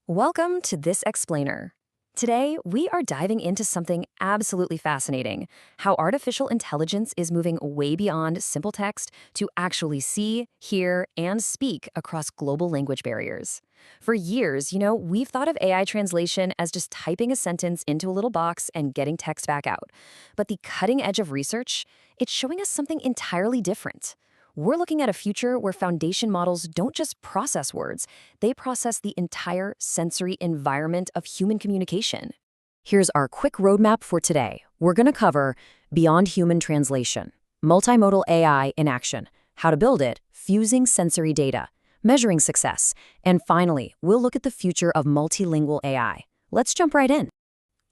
Welcome to This Explainer. Today, we are diving into something absolutely fascinating: how artificial intelligence is moving way beyond simple text to actually see, hear, and speak across global language barriers. For years, we've thought of AI translation as just typing a sentence into a little box and getting text back out. But the cutting edge of research, it's showing us something entirely different. We're looking at a future where foundation models don't just process words, they process the entire sensory environment of human communication. Here's our quick roadmap for today. We're going to cover beyond human translation, multimodal AI in action, how to build it, fusing sensory data, measuring success, and finally, we'll look at the future of multilingual AI. Let's jump right in.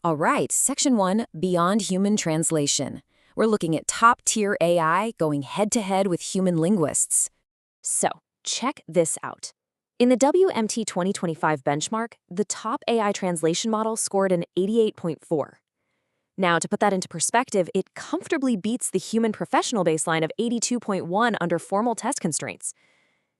All right, Section 1, Beyond Human Translation. We're looking at top-tier AI going head-to-head with human linguists. So, check this out. In the WMT 2025 benchmark, the top AI translation model scored an 88.4. Now, to put that into perspective, it comfortably beats the human professional baseline of 82.1 under formal test constraints.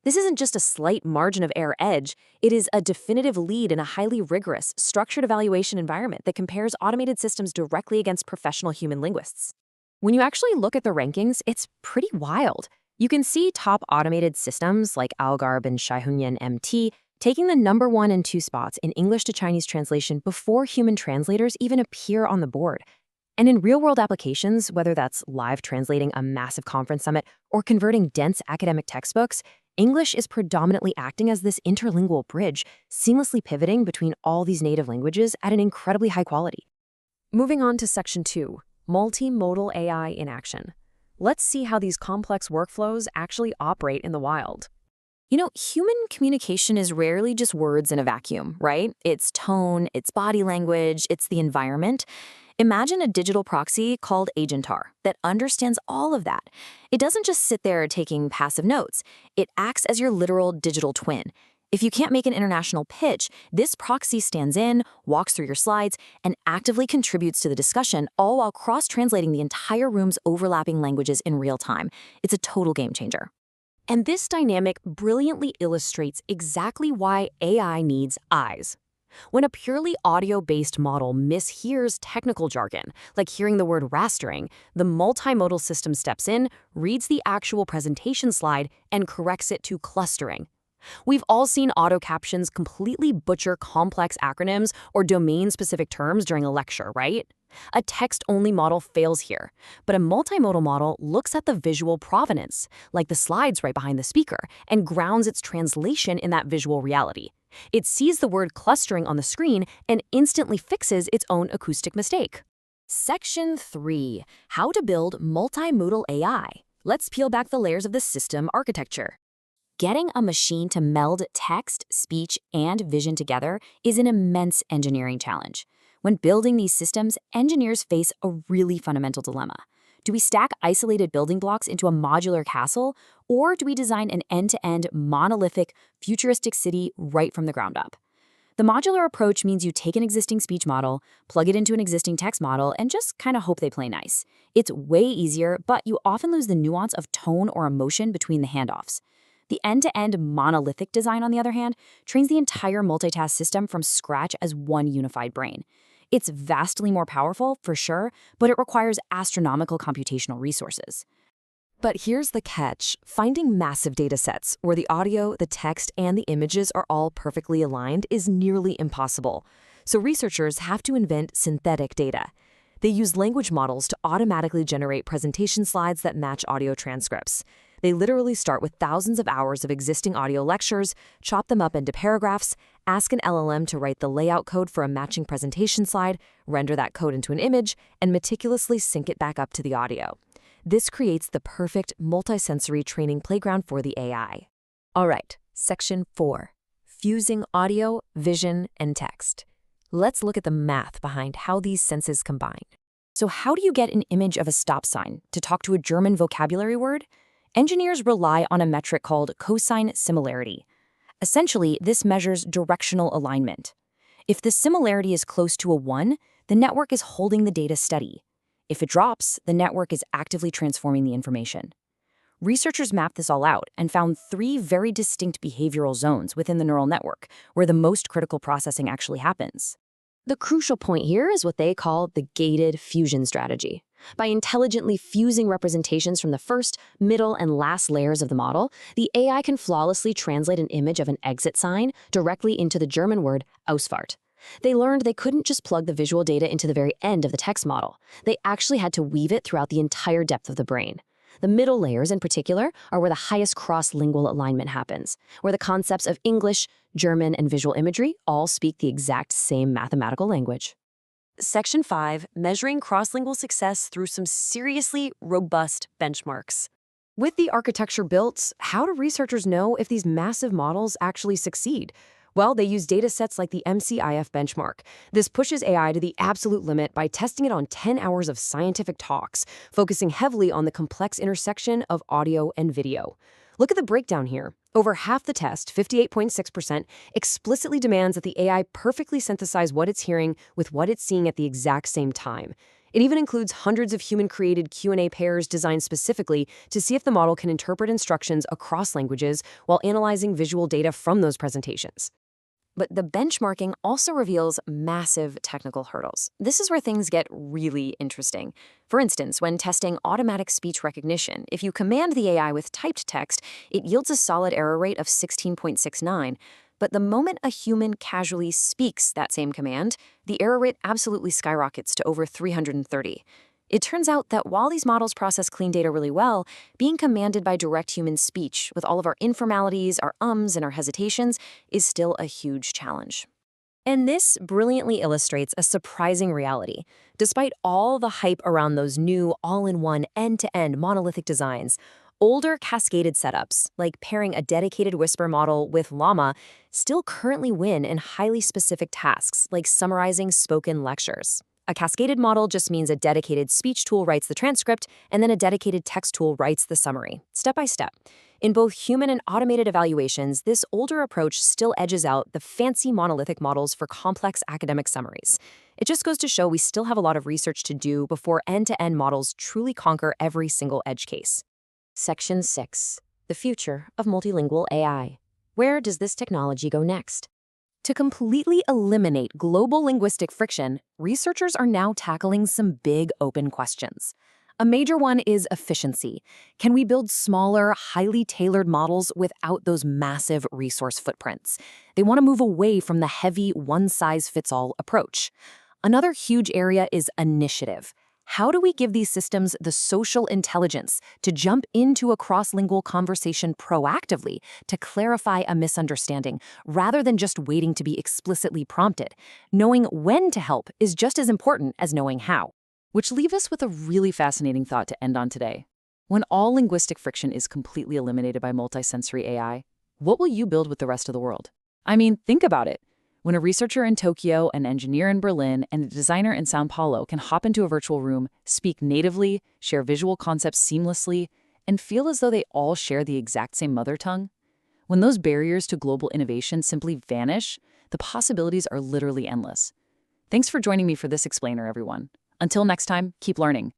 This isn't just a slight margin of error edge, it is a definitive lead in a highly rigorous, structured evaluation environment that compares automated systems directly against professional human linguists. When you actually look at the rankings, it's pretty wild. You can see top automated systems like Algarb and Shaihunyan MT taking the number 1 and 2 spots in English to Chinese translation before human translators even appear on the board. And in real-world applications, whether that's live translating a massive conference summit or converting dense academic textbooks, English is predominantly acting as this interlingual bridge, seamlessly pivoting between all these native languages at an incredibly high quality. Moving on to Section 2. Multimodal AI in action. Let's see how these complex workflows actually operate in the wild. Human communication is rarely just words in a vacuum, right? It's tone, it's body language, it's the environment. Imagine a digital proxy called Agentar that understands all of that. It doesn't just sit there taking passive notes. It acts as your literal digital twin. If you can't make an international pitch, this proxy stands in, walks through your slides, and actively contributes to the discussion, all while cross-translating the entire room's overlapping languages in real time. It's a total game changer. And this dynamic brilliantly illustrates exactly why AI needs eyes. When a purely audio-based model mishears technical jargon, like hearing the word rastering, the multimodal system steps in, reads the actual presentation slide, and corrects it to clustering. We've all seen auto captions completely butcher complex acronyms or domain-specific terms during a lecture, right? A text-only model fails here, but a multimodal model looks at the visual provenance, like the slides right behind the speaker, and grounds its translation in that visual reality. It sees the word clustering on the screen and instantly fixes its own acoustic mistake. Section 3. How to build multimodal AI. Let's peel back the layers of the system architecture. Getting a machine to meld text, speech, and vision together is an immense engineering challenge. When building these systems, engineers face a really fundamental dilemma. Do we stack isolated building blocks into a modular castle, or do we design an end-to-end, monolithic, futuristic city right from the ground up? The modular approach means you take an existing speech model, plug it into an existing text model, and just kind of hope they play nice. It's way easier, but you often lose the nuance of tone or emotion between the handoffs. The end-to-end monolithic design, on the other hand, trains the entire multitask system from scratch as one unified brain. It's vastly more powerful, for sure, but it requires astronomical computational resources. But here's the catch. Finding massive data sets where the audio, the text, and the images are all perfectly aligned is nearly impossible. So researchers have to invent synthetic data. They use language models to automatically generate presentation slides that match audio transcripts. They literally start with thousands of hours of existing audio lectures, chop them up into paragraphs, ask an LLM to write the layout code for a matching presentation slide, render that code into an image, and meticulously sync it back up to the audio. This creates the perfect multisensory training playground for the AI. All right, Section 4. Fusing audio, vision, and text. Let's look at the math behind how these senses combine. So how do you get an image of a stop sign to talk to a German vocabulary word? Engineers rely on a metric called cosine similarity. Essentially, this measures directional alignment. If the similarity is close to a 1, the network is holding the data steady. If it drops, the network is actively transforming the information. Researchers mapped this all out and found 3 very distinct behavioral zones within the neural network, where the most critical processing actually happens. The crucial point here is what they call the gated fusion strategy. By intelligently fusing representations from the first, middle, and last layers of the model, the AI can flawlessly translate an image of an exit sign directly into the German word Ausfahrt. They learned they couldn't just plug the visual data into the very end of the text model. They actually had to weave it throughout the entire depth of the brain. The middle layers, in particular, are where the highest cross-lingual alignment happens, where the concepts of English, German, and visual imagery all speak the exact same mathematical language. Section 5, measuring cross-lingual success through some seriously robust benchmarks. With the architecture built, how do researchers know if these massive models actually succeed? Well, they use data sets like the MCIF benchmark. This pushes AI to the absolute limit by testing it on 10 hours of scientific talks, focusing heavily on the complex intersection of audio and video. Look at the breakdown here. Over half the test, 58.6%, explicitly demands that the AI perfectly synthesize what it's hearing with what it's seeing at the exact same time. It even includes hundreds of human-created Q&A pairs designed specifically to see if the model can interpret instructions across languages while analyzing visual data from those presentations. But the benchmarking also reveals massive technical hurdles. This is where things get really interesting. For instance, when testing automatic speech recognition, if you command the AI with typed text, it yields a solid error rate of 16.69. But the moment a human casually speaks that same command, the error rate absolutely skyrockets to over 330. It turns out that while these models process clean data really well, being commanded by direct human speech with all of our informalities, our ums, and our hesitations is still a huge challenge. And this brilliantly illustrates a surprising reality. Despite all the hype around those new all-in-one end-to-end monolithic designs, older cascaded setups, like pairing a dedicated whisper model with Llama, still currently win in highly specific tasks like summarizing spoken lectures. A cascaded model just means a dedicated speech tool writes the transcript, and then a dedicated text tool writes the summary, step by step. In both human and automated evaluations, this older approach still edges out the fancy monolithic models for complex academic summaries. It just goes to show we still have a lot of research to do before end-to-end models truly conquer every single edge case. Section 6. The future of multilingual AI. Where does this technology go next? To completely eliminate global linguistic friction, researchers are now tackling some big open questions. A major one is efficiency. Can we build smaller, highly tailored models without those massive resource footprints? They want to move away from the heavy one-size-fits-all approach. Another huge area is initiative. How do we give these systems the social intelligence to jump into a cross-lingual conversation proactively to clarify a misunderstanding, rather than just waiting to be explicitly prompted? Knowing when to help is just as important as knowing how. Which leaves us with a really fascinating thought to end on today. When all linguistic friction is completely eliminated by multisensory AI, what will you build with the rest of the world? I mean, think about it. When a researcher in Tokyo, an engineer in Berlin, and a designer in São Paulo can hop into a virtual room, speak natively, share visual concepts seamlessly, and feel as though they all share the exact same mother tongue, when those barriers to global innovation simply vanish, the possibilities are literally endless. Thanks for joining me for this explainer, everyone. Until next time, keep learning.